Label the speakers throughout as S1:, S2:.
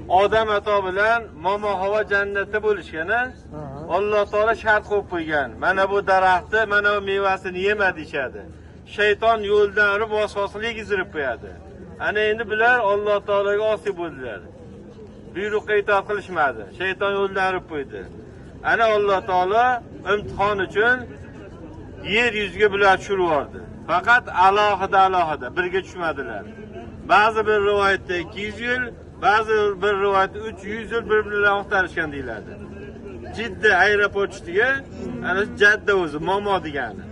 S1: odam ato bilan momo havo jannatda bo'lishgani Alloh taolo shart qo'yib qo'ygan. Mana bu daraxtni, mana bu mevasini yema deyshadi. Shayton yo'ldan urib vasvasalik yig'izib qo'yadi. Ana endi bular Alloh taologa osiy bo'ldilar. Buyruqqa itoat qilishmadi. Shayton yo'ldan urib qo'ydi. Ana Alloh taolo imtihon uchun yer yuziga bular tushirib yubordi. Faqat alohida birga tushmadilar. Ba'zi bir rivoyatda 200 yil, ba'zi bir rivoyatda 300 yil bir-birlariga o'xtarishgan deyiladi. Jidda aeroport ustiga, ana Jadda o'zi momo degani.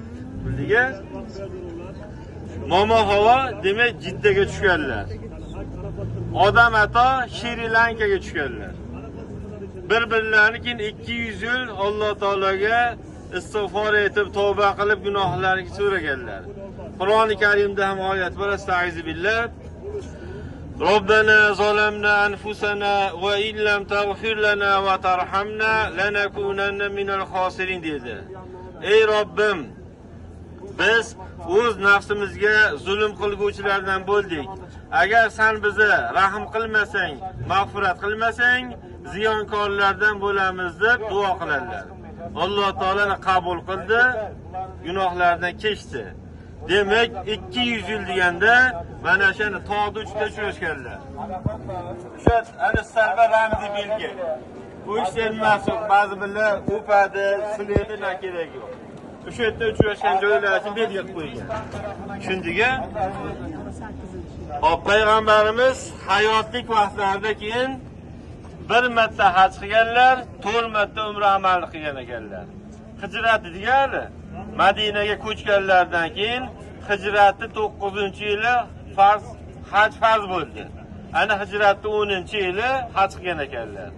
S1: Bildiga? Momo havo demak Jiddaga tushganlar. Odam ato Shri Lankaga tushganlar. Bir-birlarini keyin 200 yil Alloh taologa istig'for etib, tavba qilib gunohlarini so'raganlar. Qur'oni Karimda ham oyat bor, astag'izu billah. Robbana zalamna anfusana va illam taghfir lana va tarhamna lanakunanna minal khosirin dedi. Ey Robbim, biz o'z nafsimizga zulm qilguvchilardan bo'ldik. Agar sen bizni rahim qilmasang, mag'firat qilmasang, ziyonkorlardan bo'lamiz deb duo qiladilar. Alloh taolani qabul qildi, gunohlardan kechdi. Demak 200 yil deganda mana shuni tog'da uchta uchrashganlar. O'sha ana sarva ramziy belgi. Bu ishlar mas'ul, ba'zi birlar o'padi, silaydi, kerak yo'q. O'sha yerda uchrashgan joylarni belgi qo'ygan. Shundiga payg'ambarimiz hayotlik vaqtlarida keyin bir marta haj qilganlar, 4 marta umra amal qilgan ekanlar. Hijrat degani Madinaga ko'chganlardan keyin hijratning 9-yili haj farz bo'ldi. Ana hijratning 10-yili haj qilgan ekanlar.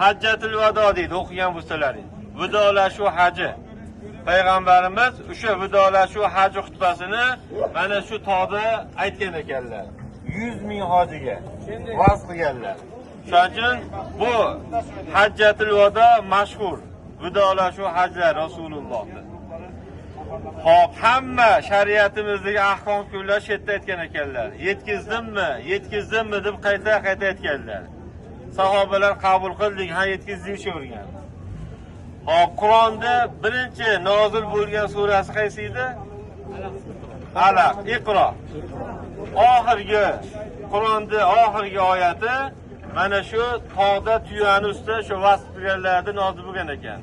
S1: Hajjatul vado deydi, o'qigan bo'lsalaring. Vidolashuv haji. Payg'ambarimiz o'sha vidolashuv haji xutbasini mana shu tog'da aytgan ekanlar. 100 ming hojiga va'z qilganlar. Shuning uchun bu Hajjatul vado mashhur. Vidolashuv hajlar Rasulullohdir. Xo'p, hamma shariatimizdagi ahkom kunlar shetda aytgan ekanlar. Yetkizdimmi deb qayta aytganlar. Sahobalar qabul qildik, ha yetkazdik. Hop, Qur'onda birinchi nozil bo'lgan surasi qaysi edi? Alaq, Iqro. Oxirgi Qur'onda oxirgi oyati mana shu tog'da tuyani ustida shu vasf qilganlarda nozil bo'lgan ekan.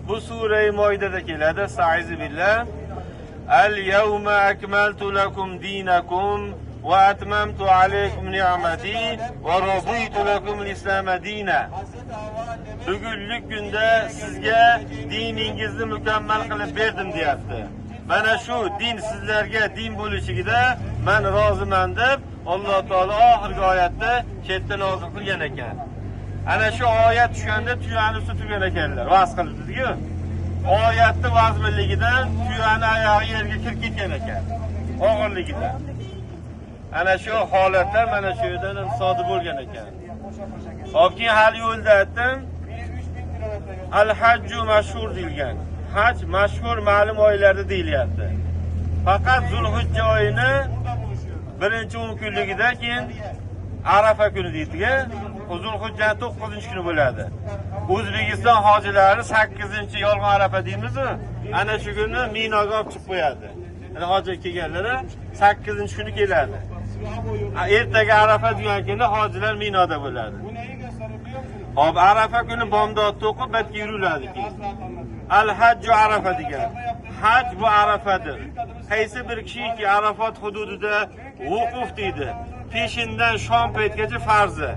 S1: Bu sura-i Moidada keladi. Sa'izu billah. Al-yawma akmaltu lakum dinakum va atmamtu alaykum ni'mati va raditu lakum al-islam dinan. Bugunlik kunda sizga diningizni mukammal qilib berdim deyapti. Mana shu din sizlarga din bo'lishigida men roziman deb Alloh taolo oxirgi oyatda chetdan nozil qilgan ekan. Ana shu oyat tushganda tuyani ustida turgan ekanlar, va'z qilibdi-ku. Oyatning vazminligidan tuyani oyog'i yerga kirib ketgan ekan. Og'irligidan. Ana shu holatlar mana shu yerdan sodir bo'lgan ekan. Hopki hali yo'lda aytdim. Al-hajju mashhur deyilgan. Haj mashhur ma'lum oylarda deyilyapti. Faqat Zulhijja oyini birinchi 10 kunligida keyin Arafa kuni deydiga, Zulhijjaning 9-kuni bo'ladi. O'zbekiston hojilari 8-yolg'on Arafa deymiz-ku. Ana shu kuni Minoga olib chiqib qo'yadi. Ana hoji kelganlar 8-kuni keladi. Ertaga Arafa degan kuni hojilar Minoda bo'ladi. Hop, Arafa kuni bomdod o'qib batga yuriladi keyin. Al-hajju Arafa degan. Haj bu Arafadir. Qaysi bir kishiki Arafat hududida vuquf deydi. Peshindan shom paytgacha farzi.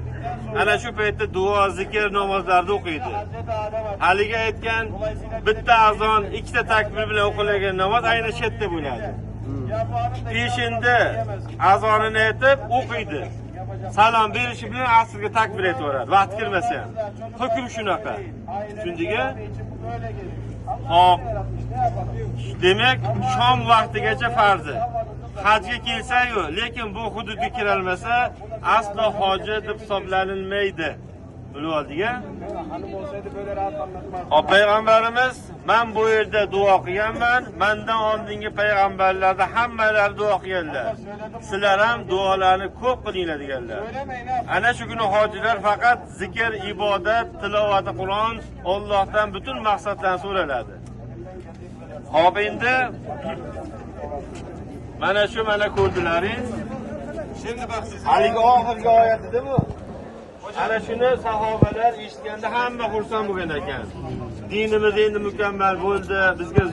S1: Ana shu paytda duo, zikr, namozlarni o'qiydi. Haliga aytgan bitta azon, ikkita takbir bilan o'qilgan namoz ayni shu yerda bo'ladi. Peshinda azonini aytib o'qiydi. Salom berishi bilan asrga takbir aytaveradi. Vaqt kirmasa ham. Hukm shunaqa. Shundiga hop. Demak, shom vaqtigacha farzi. Hajga kelsa-yu, lekin bu hududga kira olmasa, aslo hoji deb hisoblanilmaydi. Bilib oldik-a? Payg'ambarimiz men bu yerda duo qilganman. Mendan oldingi payg'ambarlarda hammalari duo qilganlar. Sizlar ham duolarni ko'p qilinglar deganlar. Ana shu kuni hojilar faqat zikr, ibodat, tilovati Qur'on Allohdan butun maqsadlarni so'raladi. Xo'p endi mana ko'rdilaringiz. Şimdi bak siz haligi oxirgi oyatida bu. Ana shuni sahobalar eshitganda hamma xursand bo'lgan ekan. Dinimiz endi mukammal bo'ldi, bizga